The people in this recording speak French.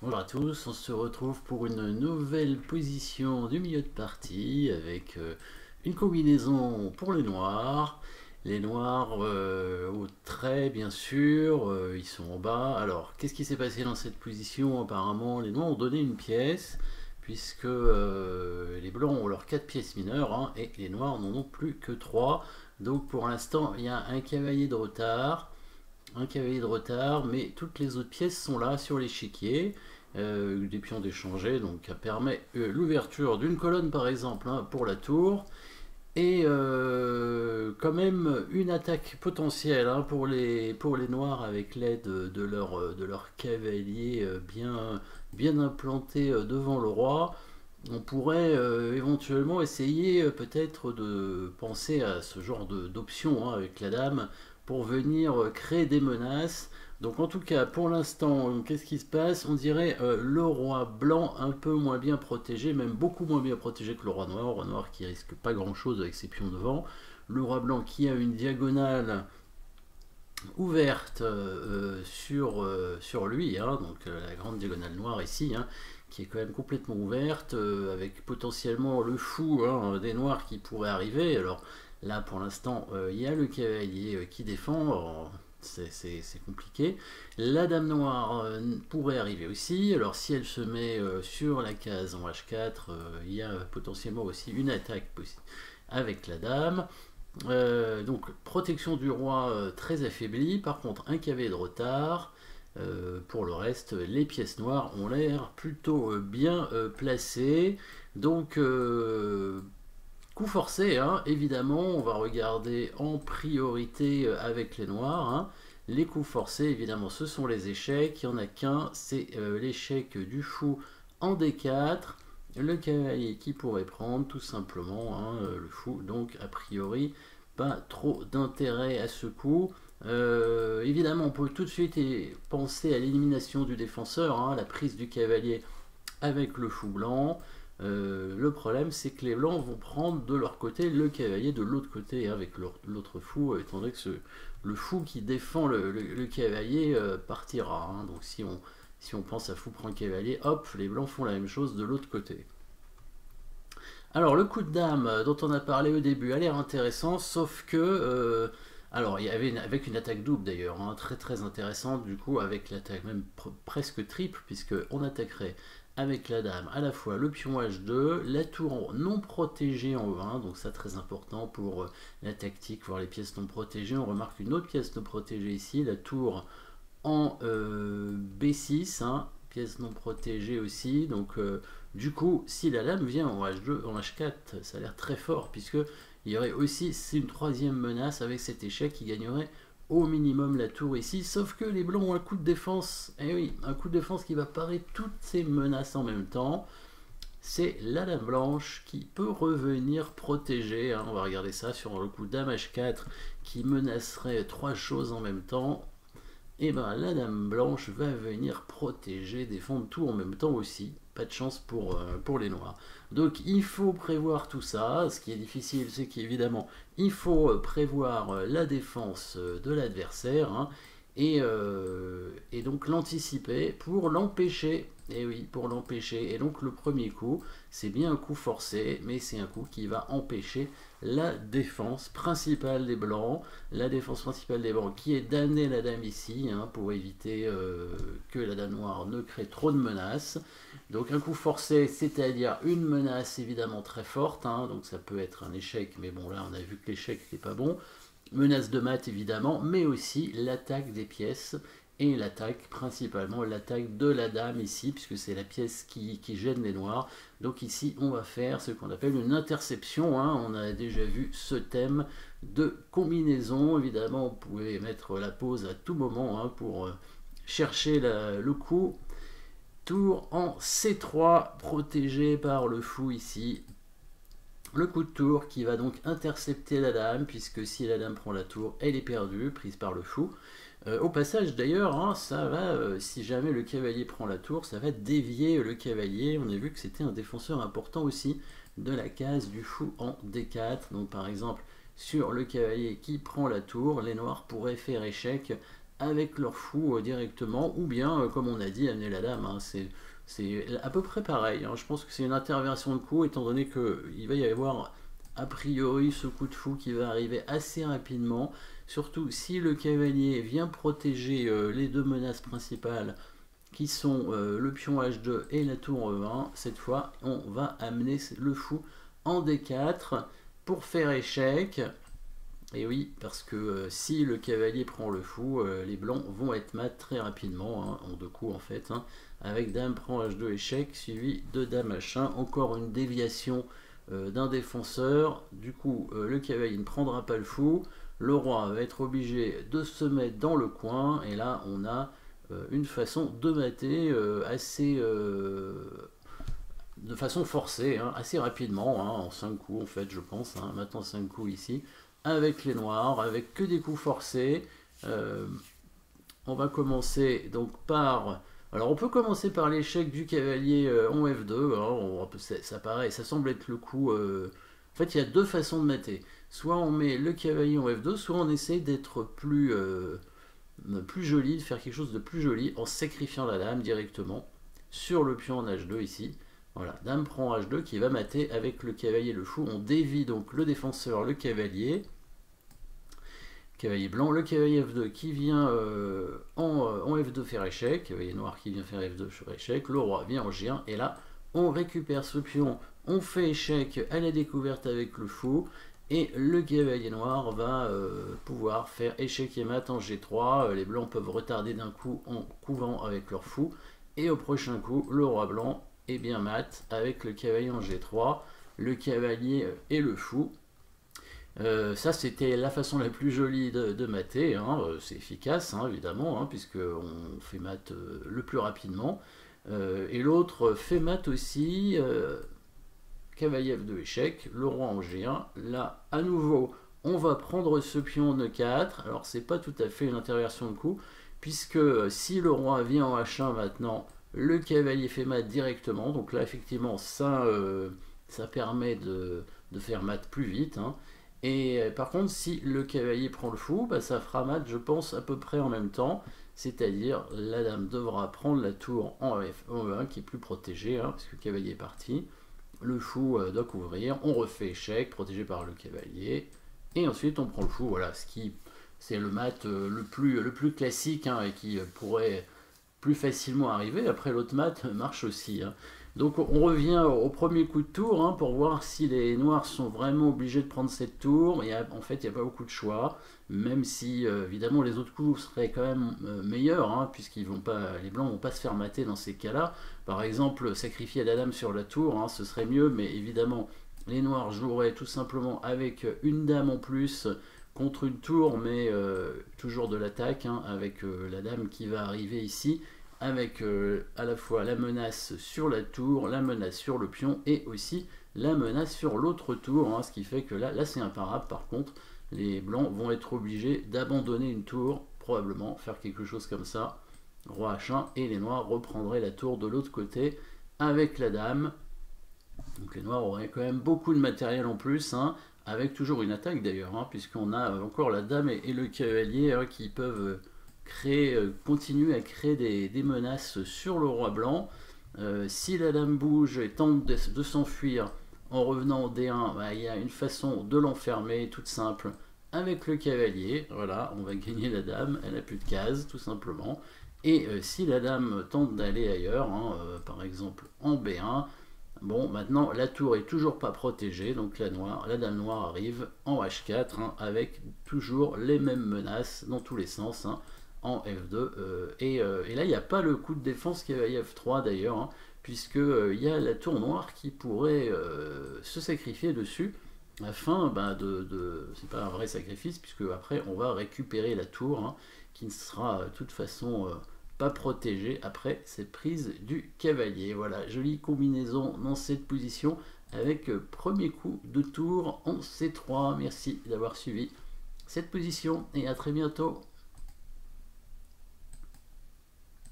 Bonjour à tous, on se retrouve pour une nouvelle position du milieu de partie avec une combinaison pour les noirs. Les noirs au trait bien sûr, ils sont en bas. Alors qu'est-ce qui s'est passé dans cette position? Apparemment les noirs ont donné une pièce puisque les blancs ont leurs 4 pièces mineures hein, et les noirs n'en ont plus que 3. Donc pour l'instant il y a un cavalier de retard. Un cavalier de retard, mais toutes les autres pièces sont là sur l'échiquier. Des pions d'échanger, donc ça permet l'ouverture d'une colonne par exemple hein, pour la tour. Et quand même une attaque potentielle hein, pour les noirs avec l'aide de leur cavalier bien implanté devant le roi. On pourrait éventuellement essayer peut-être de penser à ce genre d'option hein, avec la dame pour venir créer des menaces. Donc en tout cas, pour l'instant, qu'est-ce qui se passe? On dirait le roi blanc un peu moins bien protégé, même beaucoup moins bien protégé que le roi noir qui risque pas grand-chose avec ses pions devant. Le roi blanc qui a une diagonale ouverte sur lui, hein, donc la grande diagonale noire ici, hein, qui est quand même complètement ouverte, avec potentiellement le fou hein, des noirs qui pourrait arriver. Alors là, pour l'instant, il y a le cavalier qui défend. C'est compliqué. La dame noire pourrait arriver aussi. Alors si elle se met sur la case en H4, il y a potentiellement aussi une attaque avec la dame. Donc protection du roi très affaiblie. Par contre un cavalier de retard. Pour le reste, les pièces noires ont l'air plutôt bien placées. Donc coup forcé, hein, évidemment, on va regarder en priorité avec les noirs. Hein. Les coups forcés, évidemment, ce sont les échecs. Il n'y en a qu'un, c'est l'échec du fou en D4. Le cavalier qui pourrait prendre, tout simplement, hein, le fou. Donc, a priori, pas trop d'intérêt à ce coup. Évidemment, on peut tout de suite penser à l'élimination du défenseur, hein, la prise du cavalier avec le fou blanc. Le problème c'est que les blancs vont prendre de leur côté le cavalier de l'autre côté avec l'autre fou, étant donné que le fou qui défend le cavalier partira. Hein. Donc si on pense à fou prend cavalier, hop, les blancs font la même chose de l'autre côté. Alors le coup de dame dont on a parlé au début a l'air intéressant, sauf que... alors il y avait avec une attaque double d'ailleurs, hein, très très intéressante du coup avec l'attaque même presque triple, puisque on attaquerait avec la dame à la fois le pion H2, la tour non protégée en E1, donc ça très important pour la tactique, voir les pièces non protégées. On remarque une autre pièce non protégée ici, la tour en B6, hein, pièce non protégée aussi, donc du coup si la dame vient en H2, en H4, ça a l'air très fort, puisque il y aurait aussi une troisième menace avec cet échec qui gagnerait au minimum la tour ici, sauf que les blancs ont un coup de défense, et oui, un coup de défense qui va parer toutes ces menaces en même temps. C'est la dame blanche qui peut revenir protéger, hein, on va regarder ça sur le coup dame H4 qui menacerait trois choses en même temps. Et ben la dame blanche va venir protéger, défendre tout en même temps aussi. Pas de chance pour les noirs. Donc il faut prévoir tout ça. Ce qui est difficile, c'est qu'évidemment, il faut prévoir la défense de l'adversaire. Hein, et donc l'anticiper pour l'empêcher. Et oui, pour l'empêcher. Et donc le premier coup, c'est bien un coup forcé, mais c'est un coup qui va empêcher la défense principale des blancs. La défense principale des blancs qui est d'amener la dame ici, hein, pour éviter que la dame noire ne crée trop de menaces. Donc un coup forcé, c'est-à-dire une menace évidemment très forte, hein, donc ça peut être un échec, mais bon là on a vu que l'échec n'est pas bon. Menace de mat évidemment, mais aussi l'attaque des pièces, et l'attaque principalement l'attaque de la dame ici, puisque c'est la pièce qui gêne les noirs. Donc ici on va faire ce qu'on appelle une interception, hein. On a déjà vu ce thème de combinaison. Évidemment vous pouvez mettre la pause à tout moment hein, pour chercher le coup. Tour en C3 protégé par le fou ici. Le coup de tour qui va donc intercepter la dame, puisque si la dame prend la tour, elle est perdue, prise par le fou. Au passage d'ailleurs, hein, ça va, si jamais le cavalier prend la tour, ça va dévier le cavalier. On a vu que c'était un défenseur important aussi de la case du fou en D4. Donc par exemple, sur le cavalier qui prend la tour, les noirs pourraient faire échec avec leur fou directement, ou bien, comme on a dit, amener la dame. Hein, c'est à peu près pareil. Hein. Je pense que c'est une interversion de coup, étant donné qu'il va y avoir a priori ce coup de fou qui va arriver assez rapidement. Surtout si le cavalier vient protéger les deux menaces principales qui sont le pion H2 et la tour E1. Cette fois, on va amener le fou en D4 pour faire échec. Et oui, parce que si le cavalier prend le fou, les blancs vont être mat très rapidement, hein, en deux coups en fait, hein, avec dame prend H2 échec, suivi de dame H1, encore une déviation d'un défenseur. Du coup, le cavalier ne prendra pas le fou, le roi va être obligé de se mettre dans le coin, et là on a une façon de mater assez... de façon forcée, hein, assez rapidement, hein, en 5 coups en fait je pense, hein, maintenant 5 coups ici, avec les noirs, avec que des coups forcés. On va commencer donc par... Alors on peut commencer par l'échec du cavalier en F2, hein, ça paraît, ça semble être le coup... En fait il y a deux façons de mater, soit on met le cavalier en F2, soit on essaie d'être plus joli, de faire quelque chose de plus joli en sacrifiant la dame directement sur le pion en H2 ici. Voilà, dame prend H2 qui va mater avec le cavalier le fou. On dévie donc le défenseur, le cavalier blanc, le cavalier F2 qui vient en F2 faire échec, cavalier noir qui vient faire F2 faire échec, le roi vient en G1 et là on récupère ce pion, on fait échec à la découverte avec le fou et le cavalier noir va pouvoir faire échec et mat en G3. Les blancs peuvent retarder d'un coup en couvant avec leur fou et au prochain coup le roi blanc est bien mat avec le cavalier en G3, le cavalier et le fou. Ça c'était la façon la plus jolie de mater, hein. C'est efficace hein, évidemment, hein, puisque on fait mat le plus rapidement. Et l'autre fait mat aussi, cavalier F2 échec, le roi en G1. Là à nouveau on va prendre ce pion en E4, alors c'est pas tout à fait une interversion de coup, puisque si le roi vient en H1 maintenant, le cavalier fait mat directement, donc là effectivement ça permet de faire mat plus vite, hein. Et par contre si le cavalier prend le fou, bah, ça fera mat je pense à peu près en même temps, c'est-à-dire la dame devra prendre la tour en F1 qui est plus protégée, hein, parce que le cavalier est parti, le fou doit couvrir, on refait échec, protégé par le cavalier, et ensuite on prend le fou, voilà, ce qui c'est le mat le plus classique, hein, et qui pourrait plus facilement arriver. Après l'autre mat marche aussi, hein. Donc on revient au premier coup de tour, hein, pour voir si les noirs sont vraiment obligés de prendre cette tour. En fait il n'y a pas beaucoup de choix, même si évidemment les autres coups seraient quand même meilleurs, hein, puisqu'ils vont pas, les blancs vont pas se faire mater dans ces cas là. Par exemple sacrifier la dame sur la tour, hein, ce serait mieux, mais évidemment les noirs joueraient tout simplement avec une dame en plus contre une tour, mais toujours de l'attaque, hein, avec la dame qui va arriver ici, avec à la fois la menace sur la tour, la menace sur le pion, et aussi la menace sur l'autre tour, hein, ce qui fait que là c'est imparable. Par contre, les blancs vont être obligés d'abandonner une tour, probablement faire quelque chose comme ça, roi H1, et les noirs reprendraient la tour de l'autre côté avec la dame. Donc les noirs auraient quand même beaucoup de matériel en plus, hein, avec toujours une attaque d'ailleurs, hein, puisqu'on a encore la dame et le cavalier, hein, qui peuvent continuer à créer des menaces sur le roi blanc. Si la dame bouge et tente de s'enfuir en revenant au D1, bah, il y a une façon de l'enfermer toute simple avec le cavalier. Voilà, on va gagner la dame, elle n'a plus de cases tout simplement. Et si la dame tente d'aller ailleurs, hein, par exemple en B1, bon, maintenant la tour est toujours pas protégée, donc la dame noire arrive en H4, hein, avec toujours les mêmes menaces dans tous les sens, hein, en F2. Et là il n'y a pas le coup de défense cavalier F3 d'ailleurs, hein, puisque il y a la tour noire qui pourrait se sacrifier dessus, afin c'est pas un vrai sacrifice, puisque après on va récupérer la tour, hein, qui ne sera de toute façon pas protégé après cette prise du cavalier. Voilà, jolie combinaison dans cette position avec premier coup de tour en C3. Merci d'avoir suivi cette position et à très bientôt.